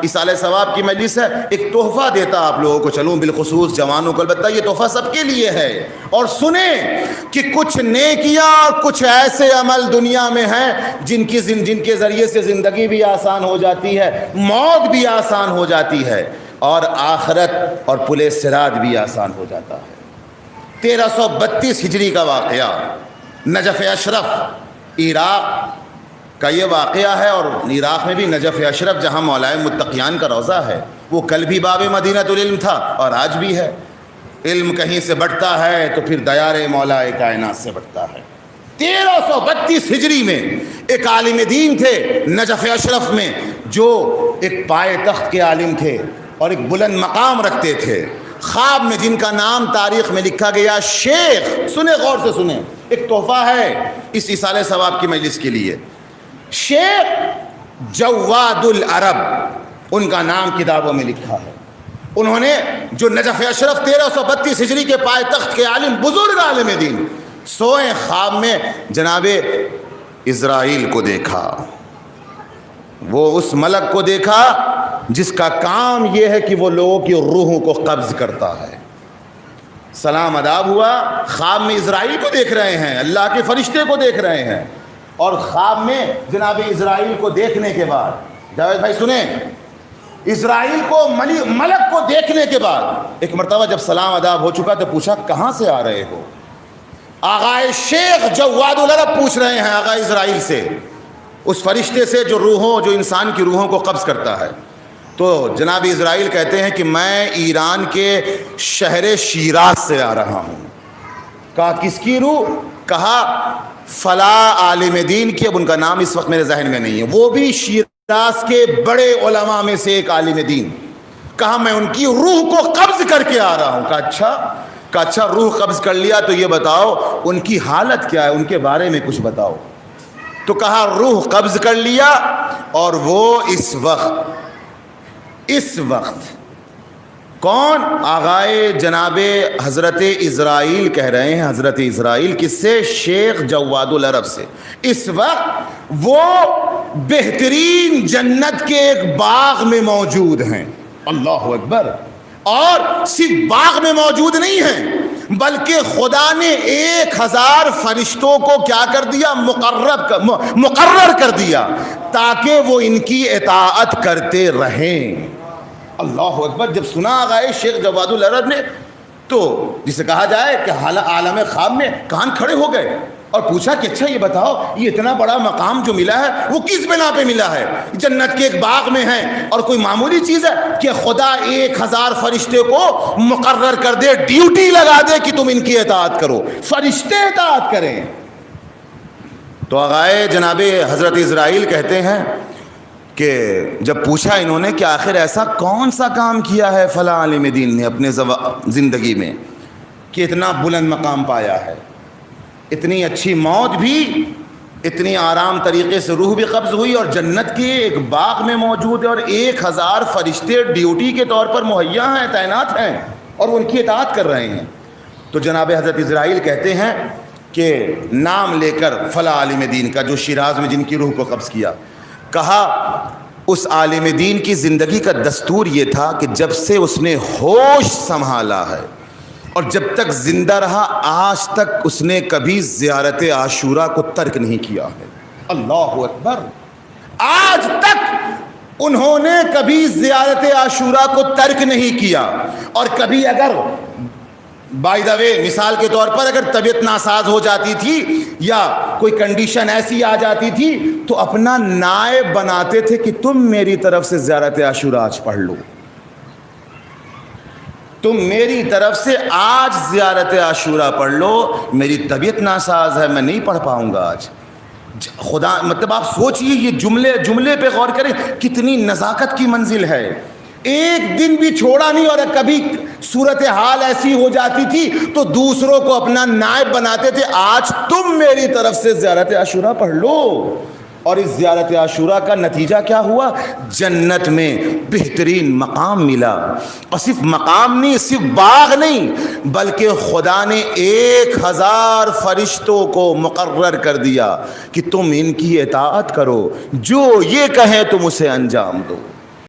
اصالہ ثواب کی مجلس ہے، ایک تحفہ دیتا آپ لوگوں کو چلوں، بالخصوص جوانوں کو، البتہ یہ تحفہ سب کے لیے ہے۔ اور سنیں کہ کچھ نیکیاں اور کچھ ایسے عمل دنیا میں ہیں جن کے ذریعے سے زندگی بھی آسان ہو جاتی ہے، موت بھی آسان ہو جاتی ہے، اور آخرت اور پل صراط بھی آسان ہو جاتا ہے۔ 1332 ہجری کا واقعہ، نجف اشرف عراق کا یہ واقعہ ہے، اور عراق میں بھی نجف اشرف جہاں مولائے متقیان کا روضہ ہے، وہ کل بھی باب مدینۃ العلم تھا اور آج بھی ہے۔ علم کہیں سے بڑھتا ہے تو پھر دیار مولائے کائنات سے بڑھتا ہے۔ 1332 ہجری میں ایک عالم دین تھے نجف اشرف میں، جو ایک پائے تخت کے عالم تھے اور ایک بلند مقام رکھتے تھے، خواب میں جن کا نام تاریخ میں لکھا گیا شیخ، سنیں غور سے سنیں، ایک تحفہ ہے اس اصالہ ثواب کی مجلس کے لیے، شیخ جواد العرب، ان کا نام کتابوں میں لکھا ہے۔ انہوں نے جو نجف اشرف 1332 ہجری کے پائے تخت کے عالم، بزرگ عالم دین، سوئے خواب میں جناب اسرائیل کو دیکھا، وہ اس ملک کو دیکھا جس کا کام یہ ہے کہ وہ لوگوں کی روحوں کو قبض کرتا ہے۔ سلام اداب ہوا، خواب میں اسرائیل کو دیکھ رہے ہیں، اللہ کے فرشتے کو دیکھ رہے ہیں، اور خواب میں جناب اسرائیل کو دیکھنے کے بعد، جاوید بھائی سنیں، اسرائیل کو ملک کو دیکھنے کے بعد ایک مرتبہ جب سلام اداب ہو چکا تو پوچھا کہاں سے آ رہے ہو؟ آغائے شیخ جواد العرب پوچھ رہے ہیں آغا اسرائیل سے، اس فرشتے سے جو انسان کی روحوں کو قبض کرتا ہے۔ تو جناب اسرائیل کہتے ہیں کہ میں ایران کے شہر شیراز سے آ رہا ہوں۔ کہا کس کی روح؟ کہا فلاں عالم دین کی، اب ان کا نام اس وقت میرے ذہن میں نہیں ہے، وہ بھی شیراز کے بڑے علماء میں سے ایک عالم دین۔ کہا میں ان کی روح کو قبض کر کے آ رہا ہوں۔ کہا اچھا روح قبض کر لیا تو یہ بتاؤ ان کی حالت کیا ہے، ان کے بارے میں کچھ بتاؤ۔ تو کہا روح قبض کر لیا، اور وہ اس وقت کون؟ آغائے جناب حضرت اسرائیل کہہ رہے ہیں، حضرت اسرائیل کس سے؟ شیخ جواد العرب سے۔ اس وقت وہ بہترین جنت کے ایک باغ میں موجود ہیں، اللہ اکبر، اور صرف باغ میں موجود نہیں ہیں بلکہ خدا نے 1000 فرشتوں کو کیا کر دیا؟ مقرر کر دیا تاکہ وہ ان کی اطاعت کرتے رہیں۔ اللہ اکبر۔ جب سنا آغائے شیخ جواد العرب نے تو جسے کہا جائے کہ عالم خواب میں کان کھڑے ہو گئے اور پوچھا کہ اچھا یہ بتاؤ یہ اتنا بڑا مقام جو ملا ہے وہ کس بنا پہ ملا ہے؟ جنت کے ایک باغ میں ہیں، اور کوئی معمولی چیز ہے کہ خدا 1000 فرشتے کو مقرر کر دے، ڈیوٹی لگا دے کہ تم ان کی اطاعت کرو، فرشتے اطاعت کریں۔ تو آغائے جناب حضرت اسرائیل کہتے ہیں کہ جب پوچھا انہوں نے کہ آخر ایسا کون سا کام کیا ہے فلاں عالم دین نے اپنے زندگی میں کہ اتنا بلند مقام پایا ہے، اتنی اچھی موت بھی، اتنی آرام طریقے سے روح بھی قبض ہوئی، اور جنت کے ایک باغ میں موجود ہے، اور 1000 فرشتے ڈیوٹی کے طور پر مہیا ہیں، تعینات ہیں، اور وہ ان کی اطاعت کر رہے ہیں۔ تو جناب حضرت اسرائیل کہتے ہیں کہ نام لے کر فلاں عالم دین کا جو شیراز میں جن کی روح کو قبض کیا، کہا اس عالم دین کی زندگی کا دستور یہ تھا کہ جب سے اس نے ہوش سنبھالا ہے اور جب تک زندہ رہا آج تک اس نے کبھی زیارت عاشورہ کو ترک نہیں کیا ہے۔ اللہ اکبر۔ آج تک انہوں نے کبھی زیارت عاشورہ کو ترک نہیں کیا، اور کبھی اگر بائی دا وے مثال کے طور پر اگر طبیعت ناساز ہو جاتی تھی یا کوئی کنڈیشن ایسی آ جاتی تھی تو اپنا نائب بناتے تھے کہ تم میری طرف سے زیارت عاشورہ آج پڑھ لو، تم میری طرف سے آج زیارت عاشورہ پڑھ لو، میری طبیعت ناساز ہے میں نہیں پڑھ پاؤں گا آج۔ خدا مطلب آپ سوچئے یہ جملے پہ غور کریں کتنی نزاکت کی منزل ہے۔ ایک دن بھی چھوڑا نہیں، اور کبھی صورتحال ایسی ہو جاتی تھی تو دوسروں کو اپنا نائب بناتے تھے، آج تم میری طرف سے زیارت عاشورہ پڑھ لو۔ اور اس زیارت عاشورہ کا نتیجہ کیا ہوا؟ جنت میں بہترین مقام ملا، اور صرف مقام نہیں، صرف باغ نہیں، بلکہ خدا نے 1000 فرشتوں کو مقرر کر دیا کہ تم ان کی اطاعت کرو، جو یہ کہیں تم اسے انجام دو۔